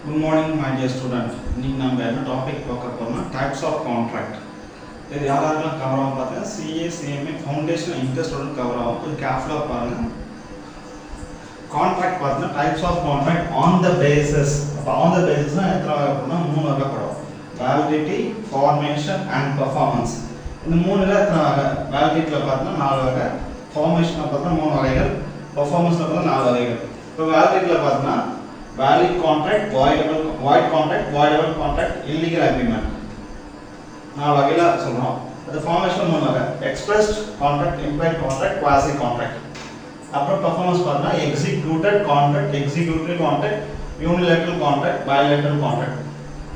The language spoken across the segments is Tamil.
Good morning, my dear student. இன்னைக்கு நம்ம என்ன டாபிக் பார்க்க போறோம்னா டைப்ஸ் ஆஃப் கான்ட்ராக்ட். இது யாரெல்லாம் கவர் ஆகும் பார்த்தீங்கன்னா சிஏ சிஎம்ஏ ஃபவுண்டேஷன் இன்ட்ரெஸ்டோட கவர் ஆகும். இது கேர்ஃபுல்லாக பாருங்க. கான்ட்ராக்ட் பார்த்தீங்கன்னா types of contract on the basis. அப்போ ஆன் த பேசிஸ்னா எத்தனை வகைப்படும்னா 3 வகைப்படும். Validity, formation and performance. இந்த மூணுல எத்தனை வகை? வேலிடிட்டியில் பார்த்தீங்கன்னா 4 வகை, ஃபார்மேஷனில் பார்த்தீங்கன்னா 3 வகைகள், பெர்ஃபார்மன்ஸில் பார்த்தீங்கன்னா 4 வகைகள். இப்போ வேலிடிட்டியில் பார்த்தீங்கன்னா valid contract, void contract, illegal agreement. நாலு வகையில சொல்றோம். அது ஃபார்மேஷன் 3 வகை. expressed contract, implied contract, quasi contract. அப்புறம் பெர்ஃபார்மன்ஸ் பார்த்தா executed contract, executory contract, unilateral contract, bilateral contract.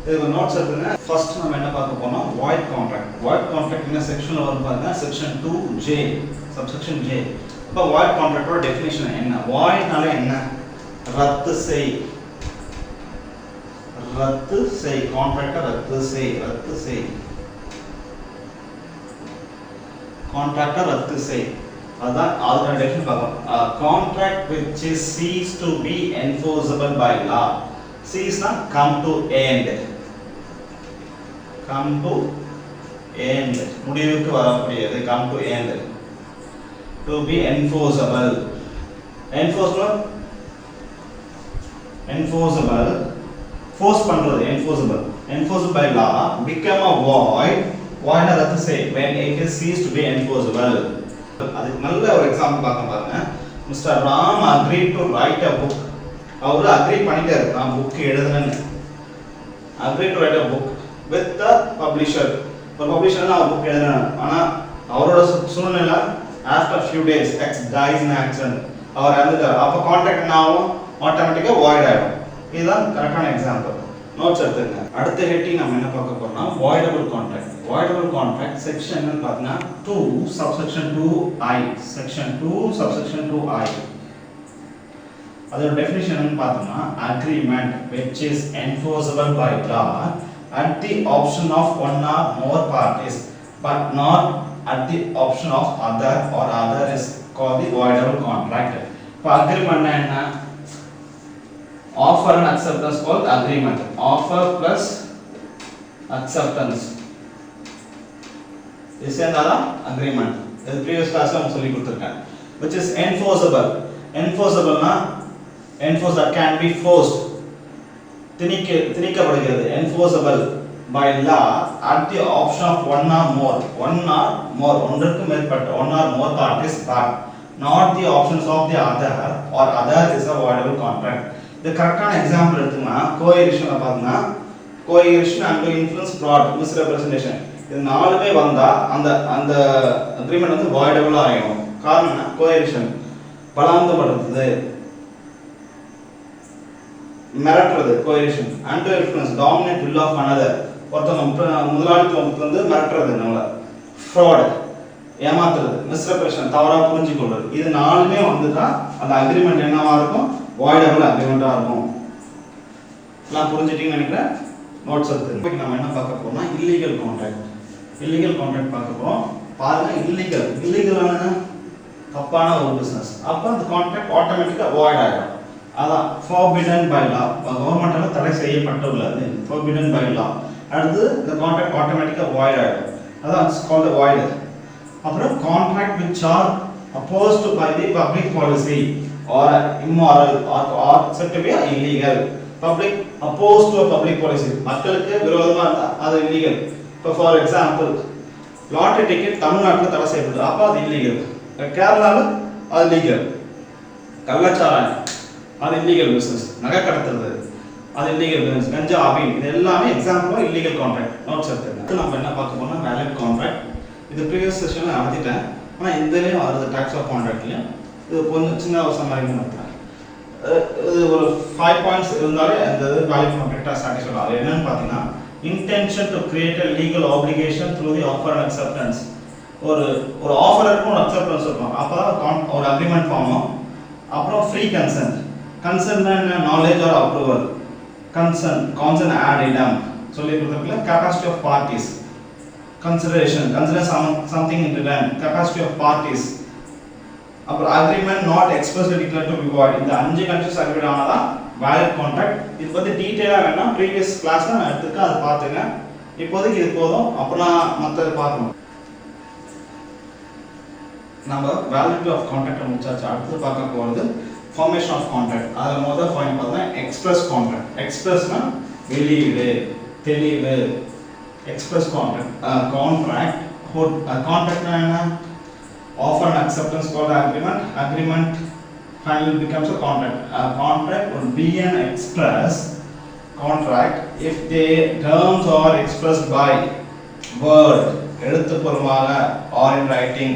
இது நோட்ஸ் எடுத்துங்க. ஃபர்ஸ்ட் நம்ம என்ன பார்க்க போறோம்? void contract. void contract என்ன செக்ஷன்ல வரும் பாருங்க. Section 2J, subsection J. இப்போ void contract ஓட டெஃபினிஷன் என்ன? voidனால என்ன? ரத்து செய், ரத்து செய், கான்ட்ராக்டை ரத்து செய், ரத்து செய், கான்ட்ராக்டை ரத்து செய். அதான் அதுக்கான டெஃபினிஷன் பார்ப்போம். Contract which is ceased to be enforceable by law. cease னா come to end, come to end, முடிவுக்கு வரக்கூடியது, come to end, to be enforceable. enforceable force பண்றது, enforceable by law, become a void னா ரத்து செய் when it is ceased to be enforceable. அதுக்கு நல்ல ஒரு எக்ஸாம்பிள் பார்க்க பாருங்க. Mister Ram agreed to write a book. அவர் அக்ரி பண்ணிட்டாரு, நான் புக் எழுதுறேன்னு. agreed to write a book with the publisher. ஒரு பப்ளிஷர் நான் புக் எழுதுறேன், ஆனா அவரோட சூழ்நிலை after few days X dies in accident, அவர் இறந்துட்டார். அப்ப கான்ட்ராக்ட் என்ன ஆகும்? ஆட்டோமேட்டிக்கா void ஆயிடும். இதுதான் கரெக்டான எக்ஸாம்பிள். நோட்ஸ் எடுத்துங்க. அடுத்த ஹெட்டிங் நம்ம என்ன பார்க்க போறோம்னா voidable contract. voidable contract section என்னன்னு பார்த்தீங்கன்னா 2 subsection 2I, section 2 subsection 2I. அதோட டெஃபினிஷன் என்னன்னு பார்த்தோம்னா agreement which is enforceable by law at the option of one or more parties but not at the option of other or other is called the voidable contract. இப்போ agreement என்ன? offer and acceptance called agreement. offer plus acceptance this is another agreement. this previous class la சொல்லி கொடுத்திருக்கேன். which is enforceable. enforceable na enforce that can be forced, திணிக்கப்படுகிறது. enforceable by law at the option of one or more ஒன்றுக்கு மேற்பட்ட one or more parties but not the options of the other or other is a voidable contract. The கரெக்டான எக்ஸாம்பிள் எடுத்துனா கோஎரிஷன்ல பார்த்தீங்கன்னா கோஎரிஷன் அண்ட் இன்ஃப்ளூயன்ஸ் ஃப்ராட் மிஸ்ரெப்ரசன்டேஷன், இது நாலுமே வந்தா அந்த அந்த அக்ரிமெண்ட் வந்து வாய்டபிளா ஆயிடும். காரணம் என்ன? கோஎரிஷன் பலவந்தப்படுத்துது, மிரட்டுறது coercion, and influence dominate will of another, ஒருத்தவங்க முதலாளித்துவம் வந்து மிரட்டுறது, நம்மள ஃப்ராட் ஏமாத்துறது, மிஸ்ரெப்ரசன்டேஷன் தவறா புரிஞ்சு கொள்றது, இது நாலுமே வந்துட்டா அந்த அக்ரிமெண்ட் என்னவா இருக்கும்? voidable agreement இருக்கும். எல்லாம் புரிஞ்சிட்டீங்கன்னு நினைக்கிறேன். நோட்ஸ் எடுத்துங்க. இப்போ நம்ம என்ன பார்க்க போறோம்னா இல்லீகல் கான்ட்ராக்ட். இல்லீகல் கான்ட்ராக்ட் பார்க்க போறோம். பாருங்க, இல்லீகலான தப்பான ஒரு பிசினஸ். அப்ப அந்த கான்ட்ராக்ட் ஆட்டோமேட்டிக்கா void ஆயிடும். அதான் forbidden by law, கவர்மெண்டால தடை செய்யப்பட்டுள்ளது, forbidden by law. அடுத்து இந்த கான்ட்ராக்ட் ஆட்டோமேட்டிக்கா void ஆயிடும். அதான் இட்ஸ் கால்ட் void. அப்புறம் contract which are opposed by the public policy or immoral or said to be illegal. Public opposed to a public policy, மக்களுக்கு விரோதமா இருந்தா அது illegal. இப்போ for example லாட்டரி டிக்கெட் தமிழ்நாட்டுல தடை செய்யப்படுது, அப்ப அது illegal. கேரளால அது legal. கள்ளச்சாராயம் அது illegal business. நகை கடத்துறது அது illegal business. கஞ்சா ஆபின் இது எல்லாமே எக்ஸாம்பிள் illegal contract. நோட்ஸ் எடுத்துங்க. நம்ம என்ன பார்க்க போறோம்னா valid contract. இது previous sessionல நடத்திட்டேன், ஆனா இதுலயும் வருது types of contractலயும். இது கொஞ்சம் சின்ன ஒரு சம்மரி மட்டும். இது ஒரு 5 பாயிண்ட்ஸ் இருந்தாலே அந்த வேலிட் கான்ட்ராக்டா சாட்டிஸ்ஃபை ஆகும். அது என்னன்னு பார்த்தீங்கன்னா intention to create a legal obligation through the offer and acceptance. ஒரு ஆஃபர் இருக்கும், ஒரு அக்செப்டன்ஸ் இருக்கும், அப்பதான் ஒரு அக்ரிமெண்ட் ஃபார்ம் ஆகும். அப்புறம் ஃப்ரீ கன்சென்ட். கன்சென்ட்னா என்ன? Knowledge or approval. Consent ad idem சொல்லி கொடுத்துருக்கல. Capacity of parties, consideration, consider something in return, capacity of parties. அப்புறம் agreement not expressly declared to be void. இந்த 5 கண்டிஷன்ஸ் அக்ரிமெண்ட் ஆனதா வேலிட் கான்ட்ராக்ட். இது பத்தி டீடைலா வேணா ப்ரீவியஸ் கிளாஸ்ல நான் எடுத்துக்க அதை பாத்துங்க. இப்போதைக்கு இது போதும், அப்புறம் மத்தத பார்க்கணும். நம்ம வேலிடிட்டி ஆஃப் கான்ட்ராக்ட் முடிச்சாச்சு. அடுத்து பார்க்க போறது ஃபார்மேஷன் ஆஃப் கான்ட்ராக்ட். அதுல முதல் பாயிண்ட் பார்த்தா எக்ஸ்பிரஸ் கான்ட்ராக்ட். எக்ஸ்பிரஸ்னா வெளியீடு, தெளிவு. Express contract. கான்ட்ராக்ட் கான்ட்ராக்ட்னா என்ன? Offer and acceptance called agreement. Agreement finally becomes a contract. A contract would be an express contract if the terms are expressed by word, எழுத்துப்பூர்வமாக, or in writing.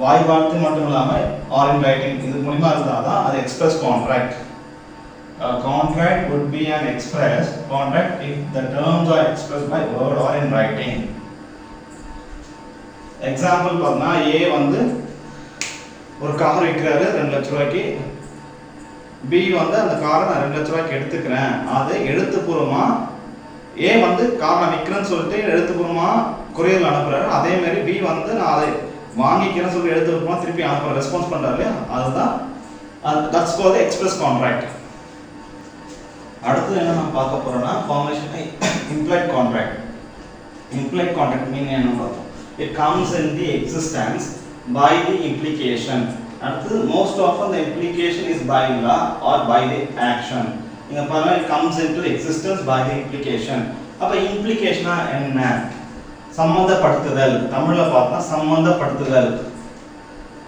வாய் வார்த்தை மட்டும் இல்லாம or in writing இது மூலமா இருந்தாதான் அது express contract. A contract would be an express contract if the terms are expressed by word or in writing. Example பார்த்தா A வந்து ஒரு கார் விற்கிறாரு 2 லட்சம் ரூபாய்க்கு. B வந்து அந்த காரை நான் 2 லட்சம் ரூபாய்க்கு எடுத்துக்கிறேன். அதை எழுத்துப்பூர்வமா A வந்து கார் நான் விற்கிறேன்னு சொல்லிட்டு எழுத்துப்பூர்வமா கொரியர்ல அனுப்புறாரு. அதே மாதிரி B வந்து நான் அதை வாங்கிக்கிறேன்னு சொல்லி எழுத்துப்பூர்வமா திருப்பி அனுப்புற ரெஸ்பான்ஸ் பண்றாரு இல்லையா, அதுதான் தட்ஸ் கால்ட் எக்ஸ்பிரஸ் கான்ட்ராக்ட். அடுத்து என்ன நான் பார்க்க போறேன்னா formation implied contract. Implied contract meaning என்ன பார்த்தோம். It comes in the existence by the implication. அடுத்து most often the implication is by law or by the action. இங்க பாருங்க, it comes into existence by the implication. அப்ப implicationனா என்ன? சம்பந்தப்படுத்துதல். தமிழ்ல பார்த்தா சம்பந்தப்படுத்துதல்.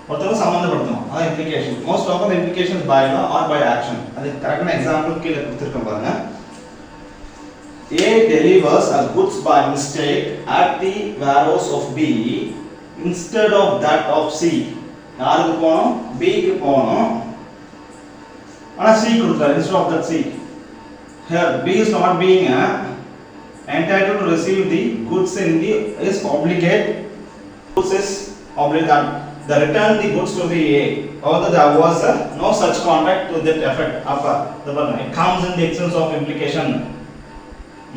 ஒருத்தர சம்பந்தப்படுத்தணும், அதான் implication. Most often the implication is by law or by action. அது கரெக்டான எக்ஸாம்பிள் கீழ கொடுத்திருக்கேன் பாருங்க. A delivers a goods by mistake at the warehouse of B instead of that of C. யாருக்கு போணும்? B க்கு போணும். ஆனா C கொடுத்தாரு instead of that C. Here B is not being entitled to receive the goods in the is obligate. Goods is obligate. The return the goods to the A. Although there was no such contract to that effect. It comes in the existence of implication.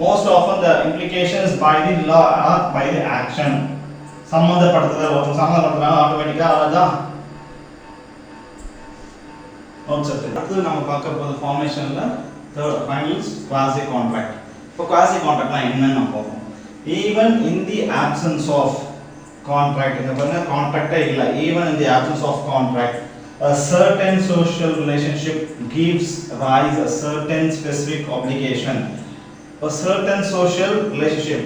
Most often the implication is by the law or by the action. சம்பந்தப்படுத்துதல். ஒரு சம்பந்தப்படுத்துனா ஆட்டோமேட்டிக்கா அதுதான் கான்செப்ட். அடுத்து நம்ம பார்க்க போற ஃபார்மேஷன்ல தேர்ட் ஃபைனல் குவாசி கான்ட்ராக்ட். இப்போ குவாசி கான்ட்ராக்ட்னா என்னன்னு நம்ம பார்ப்போம். Even in the absence of contract, இங்க பாருங்க கான்ட்ராக்டே இல்ல. Even in the absence of contract, a certain social relationship gives rise a certain specific obligation. A certain social relationship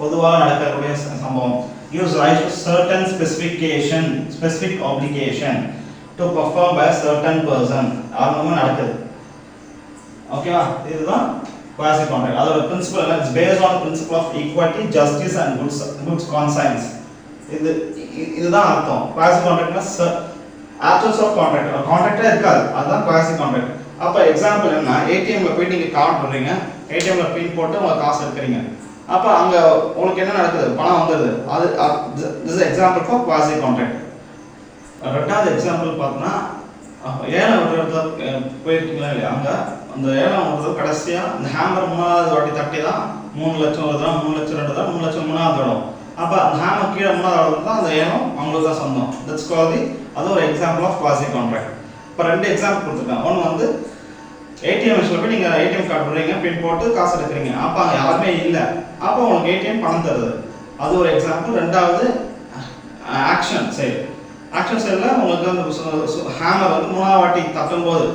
பொதுவாக நடக்கக்கூடிய சம்பவம் gives rise to certain specific obligation to perform by a certain person. ஆரம்பமா நடக்குது. ஓகேவா? இதுதான் quasi contract. அதோட பிரின்சிபல் என்ன? It's based on the principle of equality, justice and good conscience. இதுதான் அர்த்தம். quasi contractனா absence of contract. கான்ட்ராக்டே இருக்காது, அதுதான் quasi contract. அப்ப எக்ஸாம்பிள் என்ன? ஏடிஎம்ல போய் நீங்க கார்டு போடுறீங்க, ஏடிஎம்ல பின் போட்டு உங்க காசு எடுக்கிறீங்க. அப்ப அங்க உங்களுக்கு என்ன நடக்குது? பணம் வந்துருது. அது this is example for quasi contract. ரெண்டாவது எக்ஸாம்பிள் பார்த்தா ஏலம் விடுறதுல போயிருக்கீங்களா இல்லையா? அங்க அந்த ஏலம் விடுறது கடைசியா அந்த ஹேமர் மூணாவது வாட்டி தட்டி தான் 3 லட்சம் வருதா, 3 லட்சம் 2 தான், 3 லட்சம் மூணாவது வரும். அப்ப அந்த ஹேமர் கீழே மூணாவது தான் அந்த ஏலம் அவங்களுக்கு தான் சொந்தம். தட்ஸ் கால்ட் அது ஒரு எக்ஸாம்பிள் ஆஃப் quasi contract. இப்போ ரெண்டு எக்ஸாம்பிள் கொடுத்துருக்கேன். ஒன்று வந்து ஏடிஎம் மிஷினில் போய் நீங்கள் ஏடிஎம் கார்டு போடுறீங்க, பின் போட்டு காசு எடுக்கிறீங்க. அப்போ அங்கே யாருமே இல்லை, அப்போ உங்களுக்கு ஏடிஎம் பணம் தருது, அது ஒரு எக்ஸாம்பிள். ரெண்டாவது ஆக்ஷன் சைடு. ஆக்ஷன் சைடில் உங்களுக்கு அந்த ஹேமர் வந்து மூணாவது வாட்டி தட்டும் போது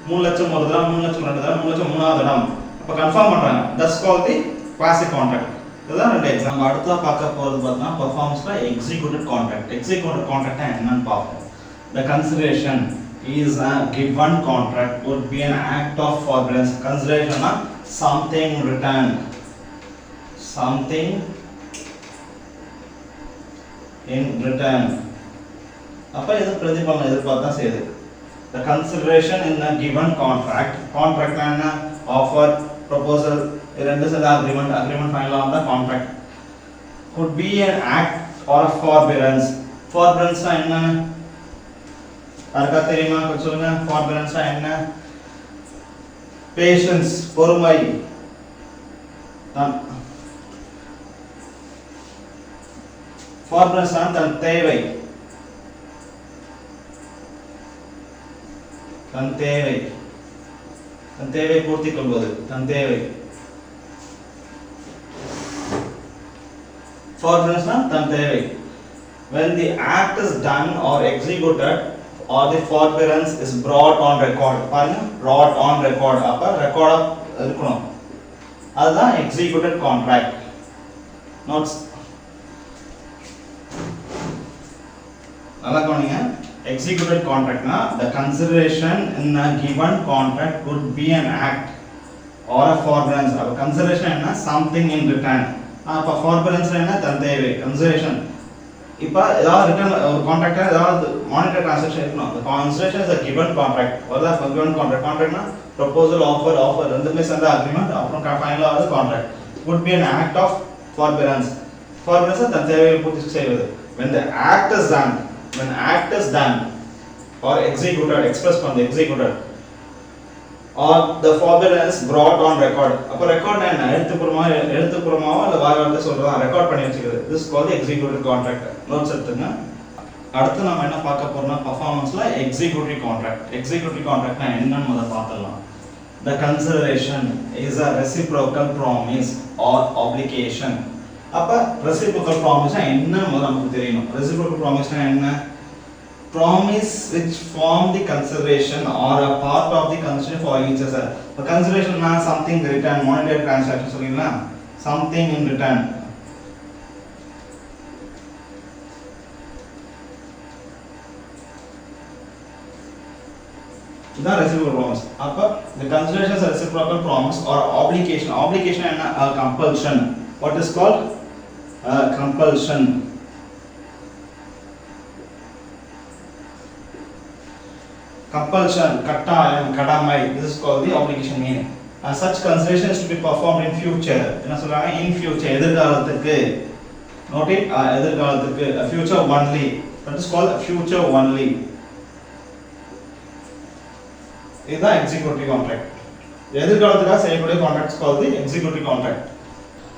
3 லட்சம் ஒரு தரம், 3 லட்சம் 2 தரம், 3 லட்சம் மூணாவது இடம் அப்போ கன்ஃபார்ம் பண்ணுறாங்க. That's called the quasi contract. இதுதான் ரெண்டு எக்ஸாம்பிள். அடுத்தா பார்க்க போகிறது பார்த்தீங்கன்னா பெர்ஃபார்மன்ஸ்ல எக்ஸிக்யூட்டிவ் கான்ட்ராக்ட். எக்ஸிக்யூட்டிவ் கான்ட்ராக்ட்னா என்னன்னு பார்ப்போம். The consideration is a given contract would be an act of forbearance. Consideration na something returned, something in return. அப்ப இது பிரதிபலன் எதிர்பார்த்தா செய்யுது. The consideration in a given contract na என்ன? Offer, proposal, இரண்டு சேர்ந்த agreement final ஆன contract could be an act or a forbearance. Forbearance என்ன? யாருக்கா தெரியுமா? கொஞ்சம் சொல்லுங்க. ஃபார்பியரன்ஸ்னா என்ன? பேஷன்ஸ், பொறுமை. ஃபார்பியரன்ஸ்னா தன் தேவை, தன் தேவை. தன் தேவை பூர்த்தி கொள்வது, தன் தேவை. Forbearance தன் தேவை. When the act is done or executed or the forbearance is brought on record. பாருங்க, brought on record. அப்ப ரெக்கார்டா இருக்கணும். அதுதான் executed contract. Notes. நல்லா கவனிங்க. Executed contract na the consideration in a given contract could be an act or a forbearance. அப்ப consideration என்ன? Something in return. அப்ப forbearance என்ன? தன் தேவை, consideration. இப்ப ஏதாவது ரிட்டர்ன் ஒரு கான்ட்ராக்டா ஏதாவது மானிட்டரி ட்ரான்சாக்ஷன் இருக்கணும். the consideration is a given contract. or the given contract. contract னா proposal, offer ரெண்டுமே சேர்ந்த agreement, அப்புறம் ஃபைனலா வந்து contract. would be an act of forbearance. forbearance தன் தேவையை பூர்த்தி செய்வது. when the act is done or executed, expressed from the executed, or the forbearance brought on record. அப்ப ரெக்கார்ட் என்ன? எழுத்துப்பூர்வமாவோ அல்ல வாய்வார்த்தை சொல்றதா ரெக்கார்ட் பண்ணி வச்சுக்கிறது. this is called the executed contract. Notes எடுத்துங்க. அடுத்து நாம என்ன பார்க்க போறோம்னா பெர்ஃபார்மன்ஸ்ல எக்ஸிக்யூட்டிவ் கான்ட்ராக்ட். எக்ஸிக்யூட்டிவ் கான்ட்ராக்ட்னா என்னன்னு முதல்ல பார்த்தலாம். the consideration is a reciprocal promise or obligation. அப்ப reciprocal promise என்ன முதல்ல நமக்கு தெரியணும். reciprocal promise என்ன? promise which form the consideration or a part of the consideration for each other. The consideration na something return, monetary transaction சொல்றீங்களா? something in return. இதான் reciprocal promise. அப்ப the consideration is a reciprocal promise or obligation. obligation என்ன? a compulsion. what is called? a compulsion. compulsion, கட்டாயம், கடமை. this is called the obligation meaning. such consideration is to be performed in future. என்ன சொல்றாங்க? in future, எதிர்காலத்துக்கு. note it, எதிர்காலத்துக்கு, future only. that is called future only. இதுதான் executive contract. எதிர்காலத்துக்காக செய்யக்கூடிய contracts called the executive contract.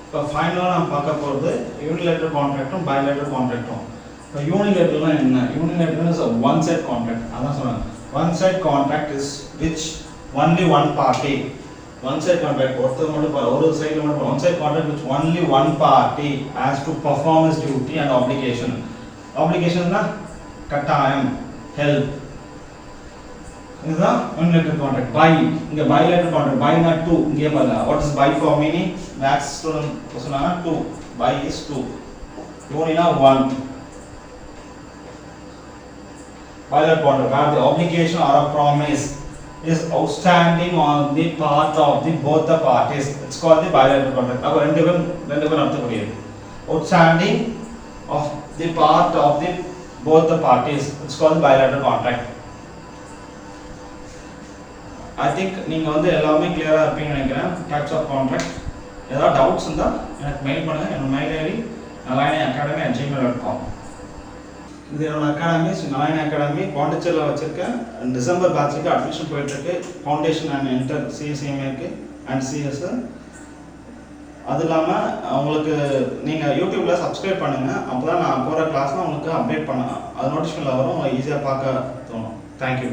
இப்போ ஃபைனலாக நம்ம பார்க்க போகிறது unilateral contractum bilateral contractum. இப்போ unilateral என்ன? unilateral is a one side contract. அதான் சொல்றாங்க. one side contract is which only one party. one side contract ஒருத்தர் மட்டும் ஒரு சைடுல மட்டும் one side contract which only one party has to perform its duty and obligation. obligation னா கட்டாயம், help. இதுதான் unilateral contract. buy, இங்க bilateral contract. buy னா 2. இங்கே பாருங்க. what is buy for meaning? max student சொன்னாங்க 2. buy is 2. uni னா 1. bilateral contract where the obligation or a promise is outstanding on the part of the both the parties. It's called the bilateral contract. அப்ப ரெண்டு பேரும் அர்த்தம் புரியுது. outstanding of the part of the both the parties. It's called bilateral contract. I think நீங்க வந்து எல்லாமே கிளியரா இருப்பீங்கன்னு நினைக்கிறேன். types of contract. ஏதாவது டவுட்ஸ் இருந்தா எனக்கு மெயில் பண்ணுங்க. என்னோட மெயில் ஐடி nalini@gmail.com. இது என்னோட அகாடமி, நலாயினி அகாடமி பாண்டிச்சேரியில் வச்சிருக்கேன். டிசம்பர் பேட்சுக்கு அட்மிஷன் போயிட்டு இருக்கு. ஃபவுண்டேஷன் அண்ட் இன்டர் சிஎஸ்சிஎம்ஏக்கு அண்ட் சிஎஸ். அது இல்லாமல் உங்களுக்கு நீங்கள் யூடியூப்பில் சப்ஸ்கிரைப் பண்ணுங்கள். அப்போ தான் நான் போகிற கிளாஸ்லாம் உங்களுக்கு அப்டேட் பண்ண அது நோட்டிஃபிகேஷனில் வரும். ஈஸியாக பார்க்க தோணும். தேங்க்யூ.